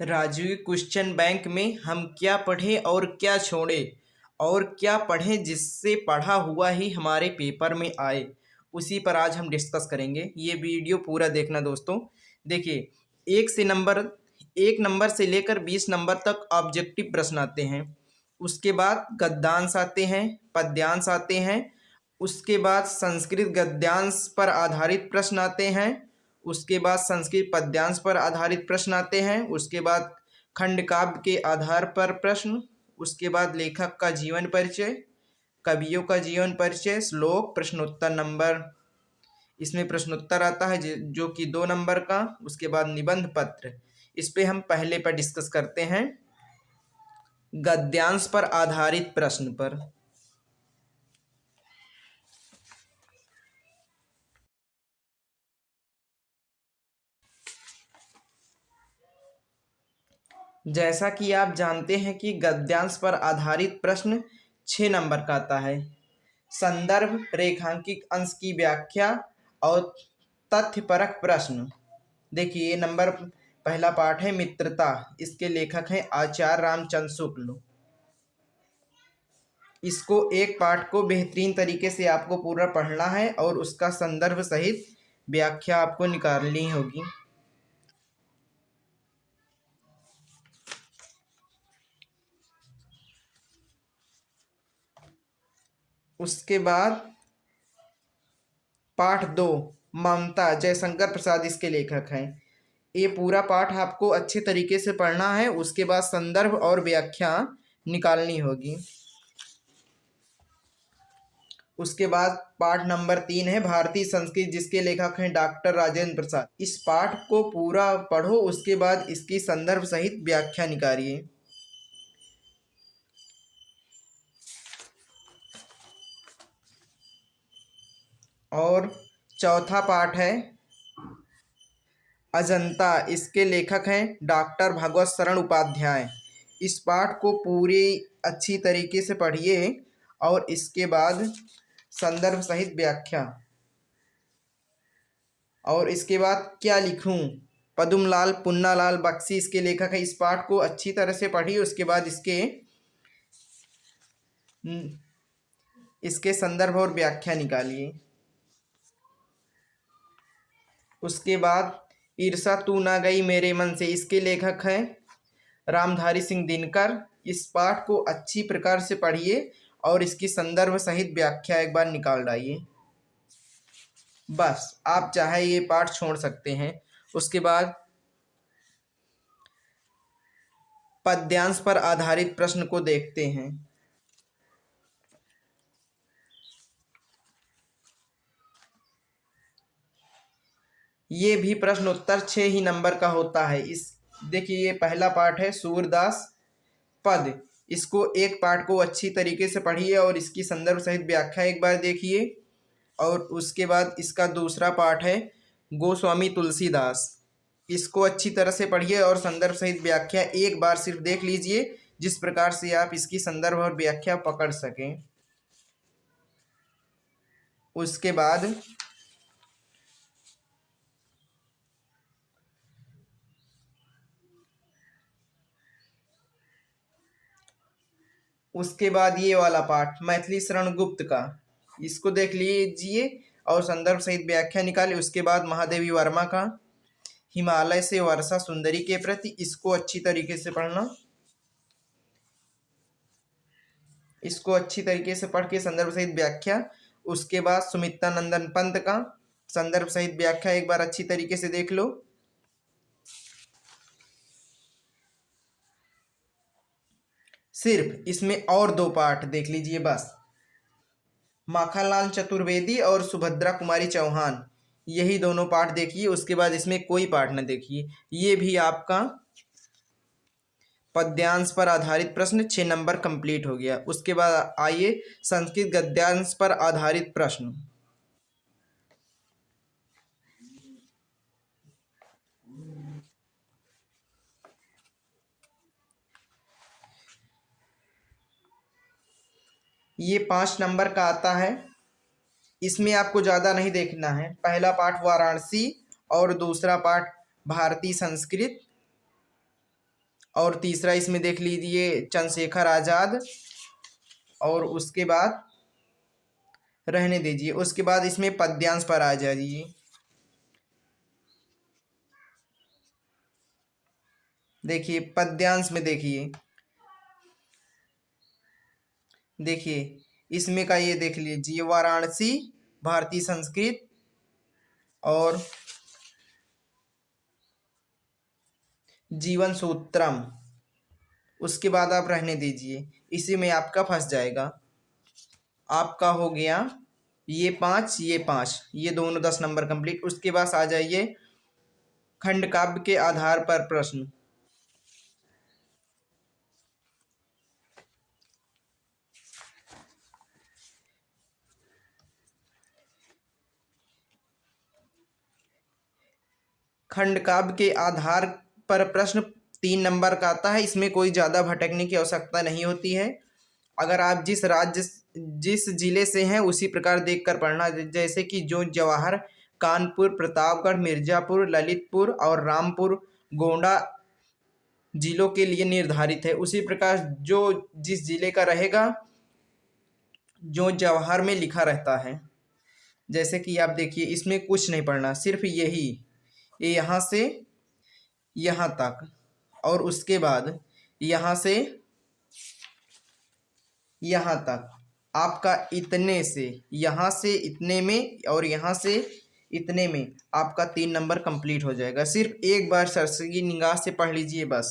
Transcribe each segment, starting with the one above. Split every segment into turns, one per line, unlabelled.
Raju, question bank में हम क्या पढ़ें और क्या छोड़ें, और क्या पढ़ें जिससे पढ़ा हुआ ही हमारे पेपर में आए, उसी पर आज हम डिस्कस करेंगे। ये वीडियो पूरा देखना दोस्तों। देखिए, एक नंबर से लेकर 20 नंबर तक ऑब्जेक्टिव प्रश्न आते हैं। उसके बाद गद्यांश आते हैं, पद्यांश आते हैं। उसके बाद संस्कृत गद्यांश पर आधारित प्रश्न आते हैं। उसके बाद संस्कृत पद्यांश पर आधारित प्रश्न आते हैं। उसके बाद खंड काव्य के आधार पर प्रश्न। उसके बाद लेखक का जीवन परिचय, कवियों का जीवन परिचय, श्लोक, प्रश्नोत्तर नंबर। इसमें प्रश्नोत्तर आता है जो कि 2 नंबर का। उसके बाद निबंध पत्र। इस पे हम पहले पर डिस्कस करते हैं, गद्यांश पर आधारित प्रश्न पर। जैसा कि आप जानते हैं कि गद्यांश पर आधारित प्रश्न 6 नंबर का आता है। संदर्भ, रेखांकित अंश की व्याख्या और तथ्यपरक प्रश्न। देखिए, ये नंबर पहला पाठ है मित्रता। इसके लेखक हैं आचार्य रामचंद्र शुक्ल। इसको एक पाठ को बेहतरीन तरीके से आपको पूरा पढ़ना है और उसका संदर्भ सहित व्याख्या आपको निकालनी होगी। उसके बाद पाठ 2 ममता, जयशंकर प्रसाद इसके लेखक हैं। ये पूरा पाठ आपको अच्छे तरीके से पढ़ना है। उसके बाद संदर्भ और व्याख्या निकालनी होगी। उसके बाद पाठ नंबर 3 है भारतीय संस्कृत, जिसके लेखक हैं डॉक्टर राजेंद्र प्रसाद। इस पाठ को पूरा पढ़ो, उसके बाद इसकी संदर्भ सहित व्याख्या निकालिए। और चौथा पाठ है अजंता। इसके लेखक हैं डॉक्टर भगवत शरण उपाध्याय। इस पाठ को पूरी अच्छी तरीके से पढ़िए और इसके बाद संदर्भ सहित व्याख्या। और इसके बाद क्या लिखूं, पद्मलाल पुन्नालाल बख्शी इसके लेखक है। इस पाठ को अच्छी तरह से पढ़िए, उसके बाद इसके संदर्भ और व्याख्या निकालिए। उसके बाद ईर्षा तू ना गई मेरे मन से, इसके लेखक हैं रामधारी सिंह दिनकर। इस पाठ को अच्छी प्रकार से पढ़िए और इसकी संदर्भ सहित व्याख्या एक बार निकाल डालिए। बस, आप चाहे ये पाठ छोड़ सकते हैं। उसके बाद पद्यांश पर आधारित प्रश्न को देखते हैं। ये भी प्रश्न उत्तर 6 ही नंबर का होता है। देखिए, ये पहला पाठ है सूरदास पद। इसको एक पाठ को अच्छी तरीके से पढ़िए और इसकी संदर्भ सहित व्याख्या एक बार देखिए। और उसके बाद इसका दूसरा पाठ है गोस्वामी तुलसीदास। इसको अच्छी तरह से पढ़िए और संदर्भ सहित व्याख्या एक बार सिर्फ देख लीजिए, जिस प्रकार से आप इसकी संदर्भ और व्याख्या पकड़ सकें। उसके बाद ये वाला पाठ मैथिली शरण गुप्त का, इसको देख लीजिए और संदर्भ सहित व्याख्या निकालिए। उसके बाद महादेवी वर्मा का हिमालय से वर्षा सुंदरी के प्रति, इसको अच्छी तरीके से पढ़ना। इसको अच्छी तरीके से पढ़ के संदर्भ सहित व्याख्या। उसके बाद सुमित्रा नंदन पंत का संदर्भ सहित व्याख्या एक बार अच्छी तरीके से देख लो। सिर्फ इसमें और 2 पाठ देख लीजिए बस, माखनलाल चतुर्वेदी और सुभद्रा कुमारी चौहान, यही दोनों पाठ देखिए। उसके बाद इसमें कोई पाठ न देखिए। ये भी आपका पद्यांश पर आधारित प्रश्न 6 नंबर कंप्लीट हो गया। उसके बाद आइए संस्कृत गद्यांश पर आधारित प्रश्न। ये 5 नंबर का आता है। इसमें आपको ज़्यादा नहीं देखना है। पहला पाठ वाराणसी और दूसरा पाठ भारतीय संस्कृत। और तीसरा इसमें देख लीजिए चंद्रशेखर आज़ाद। और उसके बाद रहने दीजिए, उसके बाद इसमें पद्यांश पर आ जाइए। देखिए पद्यांश में देखिए इसमें का ये देख लीजिए वाराणसी, भारतीय संस्कृत और जीवन सूत्रम। उसके बाद आप रहने दीजिए, इसी में आपका फंस जाएगा। आपका हो गया ये 5 ये 5, ये दोनों 10 नंबर कंप्लीट। उसके बाद आ जाइए खंड काव्य के आधार पर प्रश्न। खंड काव्य के आधार पर प्रश्न 3 नंबर का आता है। इसमें कोई ज़्यादा भटकने की आवश्यकता नहीं होती है। अगर आप जिस जिले से हैं उसी प्रकार देखकर पढ़ना, जैसे कि जो जवाहर, कानपुर, प्रतापगढ़, मिर्ज़ापुर, ललितपुर और रामपुर गोंडा जिलों के लिए निर्धारित है, उसी प्रकार जो जिस जिले का रहेगा जो जवाहर में लिखा रहता है। जैसे कि आप देखिए इसमें कुछ नहीं पढ़ना, सिर्फ यही ये यहाँ से यहाँ तक, और उसके बाद यहाँ से यहाँ तक आपका इतने से यहाँ से इतने में और यहाँ से इतने में आपका 3 नंबर कंप्लीट हो जाएगा। सिर्फ एक बार सरसरी निगाह से पढ़ लीजिए बस।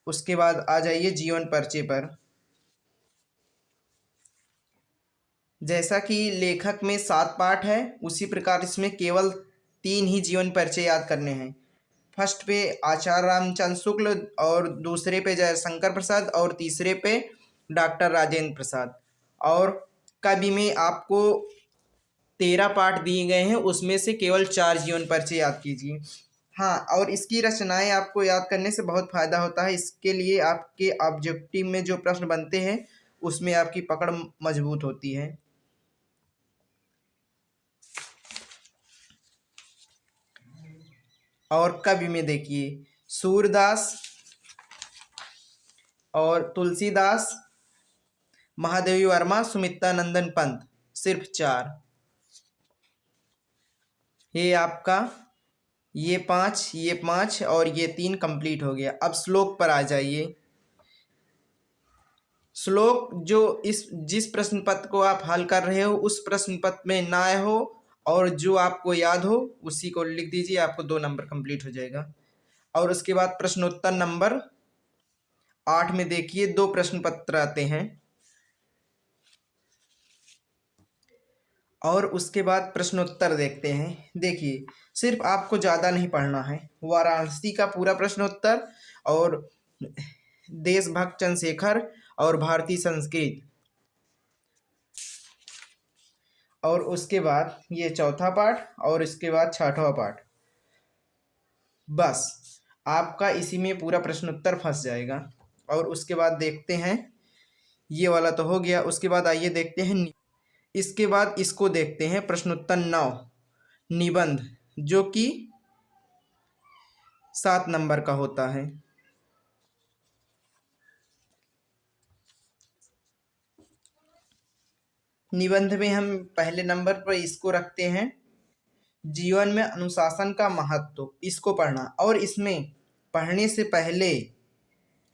उसके बाद आ जाइए जीवन परिचय पर। जैसा कि लेखक में 7 पाठ है, उसी प्रकार इसमें केवल 3 ही जीवन परिचय याद करने हैं। फर्स्ट पे आचार्य रामचंद्र शुक्ल, और दूसरे पे जयशंकर प्रसाद, और तीसरे पे डॉक्टर राजेंद्र प्रसाद। और कवि में आपको 13 पाठ दिए गए हैं, उसमें से केवल 4 जीवन परिचय याद कीजिए। हाँ, और इसकी रचनाएं आपको याद करने से बहुत फ़ायदा होता है। इसके लिए आपके ऑब्जेक्टिव में जो प्रश्न बनते हैं उसमें आपकी पकड़ मजबूत होती है। और कवि में देखिए सूरदास और तुलसीदास, महादेवी वर्मा, सुमित्रा नंदन पंत, सिर्फ 4। ये आपका ये 5 और ये 3 कंप्लीट हो गया। अब श्लोक पर आ जाइए। श्लोक जो जिस प्रश्न पत्र को आप हल कर रहे हो उस प्रश्न पत्र में ना हो और जो आपको याद हो उसी को लिख दीजिए, आपको 2 नंबर कंप्लीट हो जाएगा। और उसके बाद प्रश्नोत्तर नंबर 8 में देखिए 2 प्रश्न पत्र आते हैं। और उसके बाद प्रश्नोत्तर देखते हैं। देखिए सिर्फ आपको ज़्यादा नहीं पढ़ना है, वाराणसी का पूरा प्रश्नोत्तर और देशभक्त चंद्रशेखर और भारतीय संस्कृत, और उसके बाद ये 4था पाठ और इसके बाद 6वां पाठ। बस आपका इसी में पूरा प्रश्नोत्तर फंस जाएगा। और उसके बाद देखते हैं, ये वाला तो हो गया। उसके बाद आइए देखते हैं, इसके बाद इसको देखते हैं प्रश्नोत्तर 9 निबंध, जो कि 7 नंबर का होता है। निबंध में हम पहले नंबर पर इसको रखते हैं, जीवन में अनुशासन का महत्व। इसको पढ़ना, और इसमें पढ़ने से पहले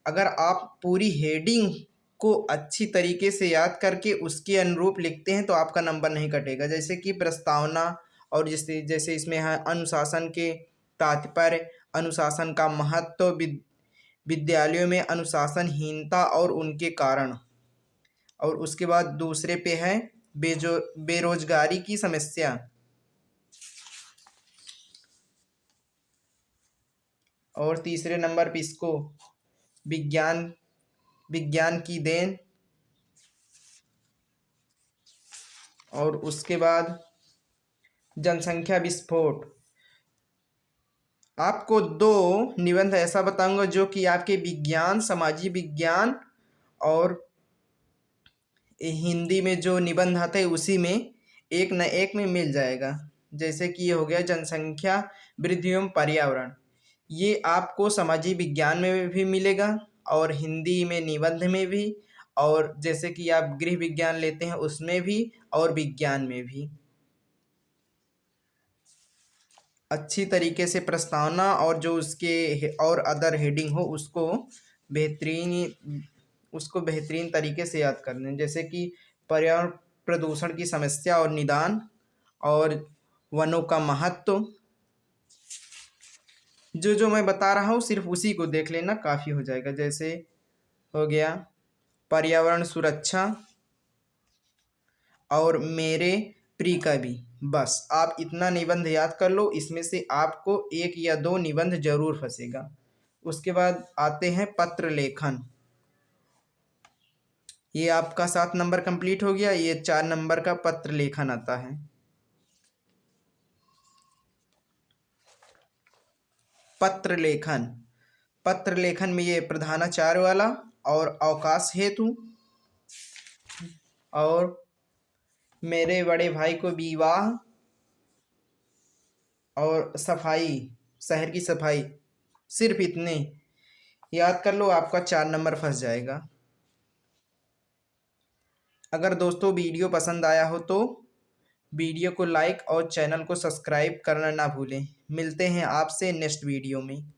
अगर आप पूरी हेडिंग को अच्छी तरीके से याद करके उसके अनुरूप लिखते हैं तो आपका नंबर नहीं कटेगा। जैसे कि प्रस्तावना, और जैसे इसमें है अनुशासन के तात्पर्य, अनुशासन का महत्व, विद्यालयों में अनुशासनहीनता और उनके कारण। और उसके बाद दूसरे पे है बेरोजगारी की समस्या। और तीसरे नंबर पे इसको विज्ञान की देन। और उसके बाद जनसंख्या विस्फोट। आपको 2 निबंध ऐसा बताऊंगा जो कि आपके विज्ञान, सामाजिक विज्ञान और हिंदी में जो निबंध आते हैं उसी में एक न एक में मिल जाएगा। जैसे कि ये हो गया जनसंख्या वृद्धि एवं पर्यावरण, ये आपको समाजी विज्ञान में भी मिलेगा और हिंदी में निबंध में भी, और जैसे कि आप गृह विज्ञान लेते हैं उसमें भी, और विज्ञान में भी। अच्छी तरीके से प्रस्तावना और जो उसके और अदर हेडिंग हो उसको बेहतरीन तरीके से याद कर लें, जैसे कि पर्यावरण प्रदूषण की समस्या और निदान, और वनों का महत्व। जो जो मैं बता रहा हूँ सिर्फ उसी को देख लेना, काफ़ी हो जाएगा। जैसे हो गया पर्यावरण सुरक्षा और मेरे प्रिय कवि। बस आप इतना निबंध याद कर लो, इसमें से आपको एक या दो निबंध जरूर फंसेगा। उसके बाद आते हैं पत्र लेखन। ये आपका 7 नंबर कंप्लीट हो गया। ये 4 नंबर का पत्र लेखन आता है। पत्र लेखन, पत्र लेखन में ये प्रधानाचार्य वाला और अवकाश हेतु और मेरे बड़े भाई को विवाह और सफाई, शहर की सफाई, सिर्फ इतने याद कर लो, आपका 4 नंबर फंस जाएगा। अगर दोस्तों वीडियो पसंद आया हो तो वीडियो को लाइक और चैनल को सब्सक्राइब करना ना भूलें। मिलते हैं आपसे नेक्स्ट वीडियो में।